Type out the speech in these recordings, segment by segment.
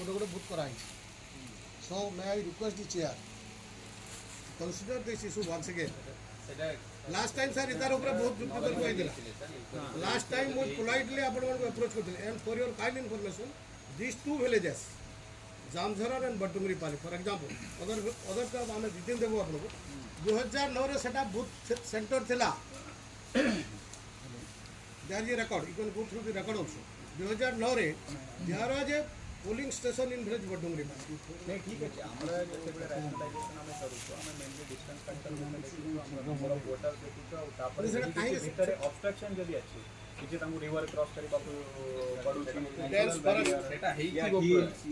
गोटे गोटे बुथ कराई so may I request the chair consider this issue once again last time sir इतार ऊपर बहुत जुक्ति कर कहला लास्ट टाइम मु पोलाइटली आपण मन अप्रोच करथिले and for your kind information this two villages Jamjhara and Batungri Pali for example other का आम डिटेल देबो आपन को 2009 रे सेटा बूथ सेंटर थिला there is record you can go through the record also 2009 रे there was a polling station in village Batungri नहीं ठीक है हमरा जते बेले रैशनलाइजेशन हमें करू तो हमें मेनली डिस्टेंस फैक्टर देखिछु हम नंबर ऑफ वोटर देखिछु तापर भीतर ऑब्स्ट्रक्शन जदी अछि किछि तामु रिवर क्रॉस करी बापु पडुछि डेंस फॉरेस्ट सेटा हेई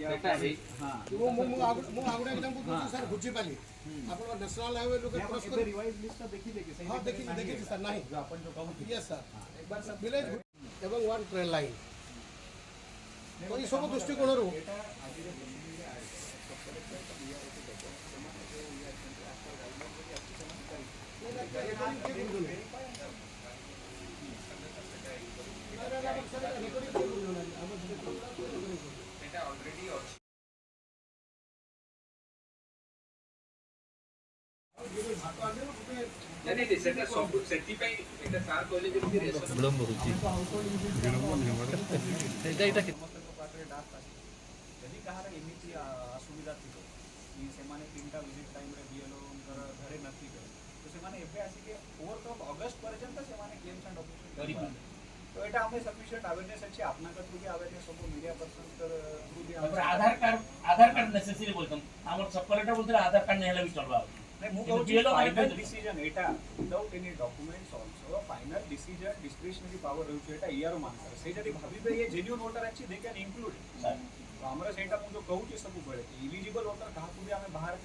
सेटा हेई हां मु आगुडा एग्जांपल दूं सर गुची पाली आपण नेशनल हाईवे लोग क्रॉस कर रिवाइज लिस्ट देखि देखि सही हां देखि सर नहीं जो अपन जो कहू यस सर एक बार सब विलेज एवं वन ट्रेन लाइन तो ये सब दृष्टिकोण रो नहीं सेटा सब सेटी पे एटा सार कहले जे रेशन विलंब होची एटा पाटे डाक आसी यदि कहार एमिति असुविधा थिबो कि से माने तीनटा विजिट टाइम रे बीएलओ घरे नथी करे तो से माने एबे आसी के 4th ऑफ अगस्त पर्यंत से माने क्लेम्स एंड ऑब्जेक्शन करी तो एटा हमें सफिशिएंट अवेयरनेस अछि आपना का थ्रू भी अवेयरनेस सब मीडिया पर्सन कर थ्रू भी आधार कार्ड नेसेसरी बोलतम हमर सब कलेक्टर बोलते आधार कार्ड नहीं हेले भी चलबा नहीं मु कहू बीएलओ फाइनल डिसीजन एटा without any documents also final decision discretionary power रहउछ एटा ईआरओ मानकर से जदी भाबीबे ये जेन्युइन वोटर अछि दे कैन इंक्लूड तो हमरा सेटा मु जो कहू छी सब बळे इलिजिबल वोटर कहा को भी हमें बाहर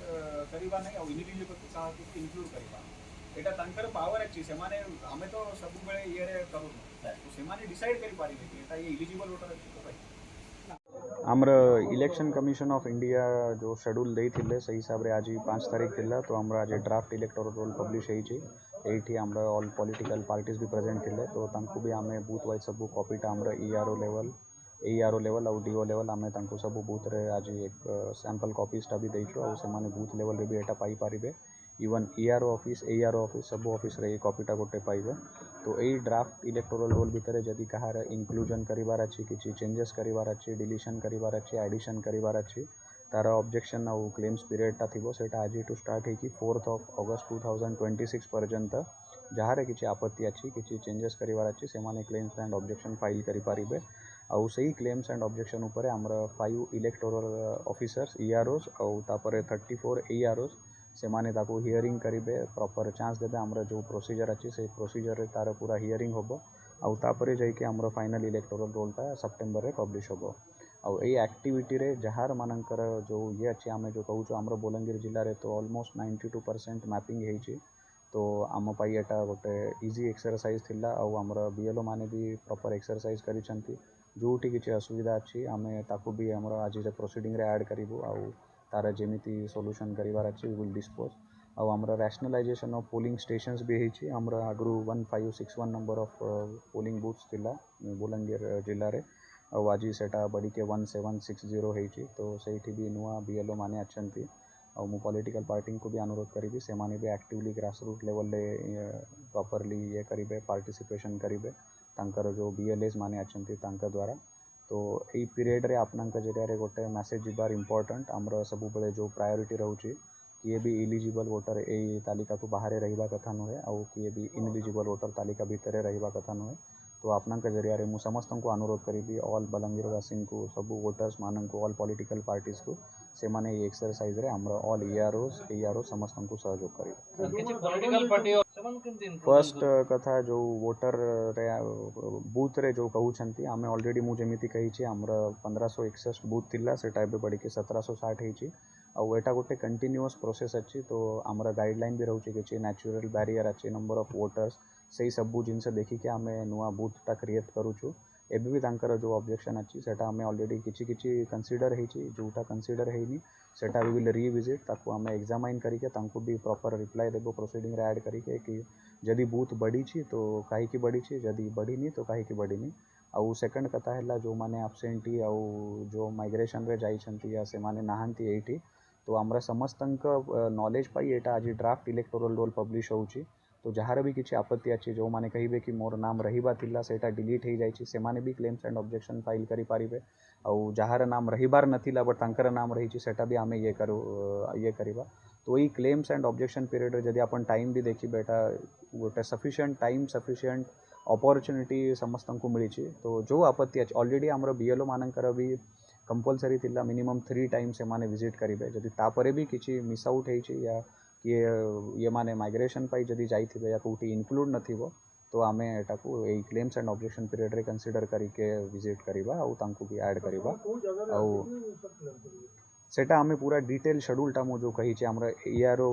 करिबा नहीं और इनएलिजिबल को कहा को इंक्लूड करिबा एटा तंकर पावर अछि से माने हमें तो सब बळे ये रे करू तो से माने डिसाइड करि पारि कि एटा ये इलिजिबल वोटर अछि तो भाई आमर इलेक्शन कमिशन ऑफ इंडिया जो शेड्यूल देइथिले सही हिसाब रे आज 5 तारीख थिला तो हमरा आज ड्राफ्ट इलेक्टोरल रोल पब्लिश हेछि एठी हमरा ऑल पॉलिटिकल पार्टीज भी प्रेजेंट थिले तो तांको भी आमे बूथ वाइज सब कॉपीटा हमरा एआरओ लेवल और डीओ लेवल आमे तांको सब बूथ रे आज एक सैंपल कॉपीजटा भी देइछु और से माने बूथ लेवल रे भी एटा पाई पारिबे इवन एआरओ ऑफिस सब ऑफिस रे कॉपीटा गोटे पाइबे तो यही ड्राफ्ट इलेक्टोरल रोल भितर जदि कहार इंक्लूजन करिवार अछि किछि चेंजेस करिवार अछि डिलीशन करिवार अछि एडिशन करिवार अछि तार ऑब्जेक्शन और क्लेम्स पीरियडटा थिबो सेटा आज टू स्टार्ट हेकि 4th ऑफ अगस्त 2026 पर्यंत जहारे किछि आपत्ति अछि किछि चेंजेस करिवार अछि से माने क्लेम्स एंड ऑब्जेक्शन फाइल करि पारिबे और सही क्लेम्स एंड ऑब्जेक्शन ऊपर हमरा 5 इलेक्टोरल ऑफिसर्स ईआरओस और तापर 34 एआरओस से माने ताको हियरिंग करिबे प्रॉपर चांस देबे हमरा जो प्रोसीजर अछि से प्रोसीजर रे तार पूरा हियरिंग होबो और तापर जाई के हमरा फाइनल इलेक्टोरल रोलटा सितंबर रे पब्लिश होबो और ए एक्टिविटी रे जहार मानकर जो ये अछि आमे जो कहू हमरा बोलंगीर जिल्ला रे तो ऑलमोस्ट 92% मैपिंग हेछि तो आम पाई एटा गोटे इजी एक्सरसाइज थिला और हमरा बीएलओ माने भी प्रॉपर एक्सरसाइज करिसंती जोटी किछि असुविधा अछि आमे ताको भी हमरा आज रे प्रोसीडिंग रे ऐड करिवो और तार जेमिति सॉल्यूशन करिवार अछि वी विल डिस्पोज और हमरा रैशनलाइजेशन ऑफ पोलिंग स्टेशंस भी हेछि हमरा आगु 1561 नंबर ऑफ पोलिंग बूथ्स थिला बोलंगीर जिल्ला रे और आज सेटा बड़ी के 1760 हेछि तो सेठी भी नुआ बीएलओ माने अछंती और मु पॉलिटिकल पार्टी को भी अनुरोध करी से माने भी एक्टिवली ग्रासरूट लेवल ले प्रॉपरली ये करिबे पार्टिसिपेशन करिबे तांकर जो बीएलएस माने अछंती तांका द्वारा तो यही पीरियड रे आपनका जरिया रे गोटे मैसेज जिबार इम्पोर्टेंट हमरा सबु बेले जो प्रायोरिटी रहउची किए भी इलिजिबल वोटर ए तालिका को बाहर रहिबा कथा नुहे और किए भी इनएलिजिबल वोटर तालिका भीतर रहिबा कथा नुहे तो आपनका जरिया रे मु समस्त को अनुरोध करी ऑल बलंगीरवासी को सब वोटर्स मान को ऑल पॉलिटिकल पार्टीज को से माने ये एक्सरसाइज रे हमरा ऑल एआरओ समस्त को सहयोग करी फर्स्ट कथा जो वोटर रे बूथ रे जो कहउछंती आमे ऑलरेडी मु जेमिति कही छी हमरा 1561 बूथ थिला सेटा बे बढ़ी के 1760 हेची और एटा गोटे कंटिन्यूअस प्रोसेस अच्छी तो आमर गाइडलाइन भी रोचे कि नेचुरल बैरियर अच्छे नंबर ऑफ वोटर्स से सबू जिनसे देखिके आम नुआ बूथटा क्रिएट करूँ एबे भी तांकर जो ऑब्जेक्शन अच्छी सेटा आम ऑलरेडी किछि किछि कंसीडर हेची जोटा कंसीडर हेनी सेटा वी विल रिविजिट ताको आम एग्जामाइन करके तांको भी प्रॉपर रिप्लाई देबो प्रोसीडिंग रे ऐड करके कि जदि बूथ बढ़ी छी तो काहे की बढ़ी छी जदि बढ़ी नहीं तो काहे की बढ़ी नहीं आउ सेकंड कथा है जो माने आब्सेंटी आउ जो माइग्रेशन रे जाइछंती या से माने नाहंती एठी तो आमरा समस्तंक नॉलेज पाई एटा आज ड्राफ्ट इलेक्टोरल रोल पब्लिश होउची तो जहाँ भी किसी आपत्ति अच्छी जो मैंने कहे कि मोर नाम रहिबा थिला सेटा डिलीट हो जाइए से माने भी क्लेम्स एंड ऑब्जेक्शन फाइल करि पारिबे आउ जहाँ नाम रहिबार नथिला बट तांकर नाम रही सेटा भी आमे ये करिबा तो यही क्लेम्स एंड ऑब्जेक्शन पीरियड रे जदि अपन टाइम भी देखी बेटा गोटे सफिशिएंट टाइम सफिशिएंट अपॉर्चुनिटी समस्त को मिली तो जो आपत्ति अच्छी ऑलरेडी आमर बीएलओ मानकर भी कंपलसरी थिला मिनिमम 3 टाइम से माने विजिट करिबे जदि तापरे भी किछि मिस आउट होइछि या ये माने माइग्रेशन पाई जदि जाइथिबे या कोठी इनक्लूड नथिबो तो आमे एटा को ए क्लेम्स एंड ऑब्जेक्शन पीरियड रे कंसीडर करिके विजिट करिबा आउ तांको भी ऐड करिबा आउ सेटा आमे पूरा डिटेल शेड्यूलटा मो जो कही छे हमरा ईआरओ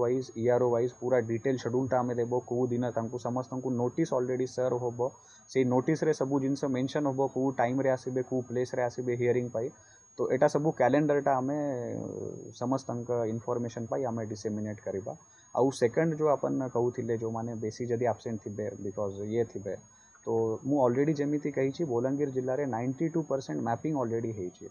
वाइज पूरा डिटेल शेड्यूलटा आमे देबो को दिन तांको समस्त को नोटिस ऑलरेडी सर्व होबो से नोटिस रे सबु जिनस मेंशन होबो को टाइम रे आसीबे को प्लेस रे आसीबे हियरिंग पाई तो एटा सबु कैलेंडरटा आमे समस्त इनफॉरमेशन पाई आमे डिसेमिनेट करिबा आउ सेकंड जो अपन कहूथिले जो माने बेसी जदि एब्सेंट थिबे बिकॉज ये थिबे तो मु ऑलरेडी जेमिति कही छी बोलांगीर जिल्ला रे 92% मैपिंग ऑलरेडी हेई छी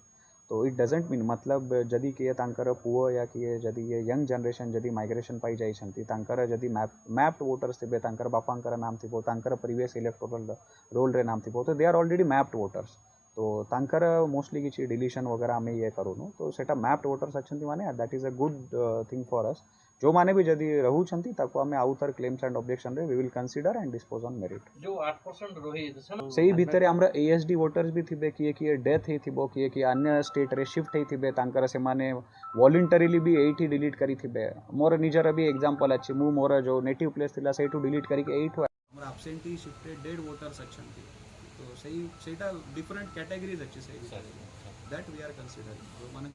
तो इट डजंट मीन मतलब जदि किए तांकर पुओ या किए जदि ये यंग जनरेशन जदि माइग्रेशन पाई जाइछंती तांकर जदि मैप्ड वोटर्स थिबे तांकर बापांकर नाम थिबो तांकर प्रीवियस इलेक्टोरल रोल रे नाम थिबो तो they are already mapped voters तो तांकर मोस्टली किसी डिलीशन वगैरह आम ये करूँ तो सेटा मैप्ड वोटर्स अच्छा माने that is a good thing for us जो माने भी जदि रहउछंती ताको आमे आउथर क्लेम्स एंड ऑब्जेक्शन रे we will consider and dispose on merit जो 8% रही सही भितर हमरा एएसडी वोटर्स भी थिबे किए डेथ हे थिबो किए अन्य स्टेट रे शिफ्ट हे थिबे तांकर से माने वॉलंटरीली भी एठी डिलीट करी थिबे मोर निजर भी एग्जांपल अछि मु मोर जो नेटिव प्लेस थिला सेठू डिलीट करी के एठो हमरा एब्सेंटी शिफ्टेड डेड वोटर्स अच्छंती तो सही सेटा डिफरेंट कैटेगरीज अच्छे सही दैट वी आर कंसीडरिंग जो माने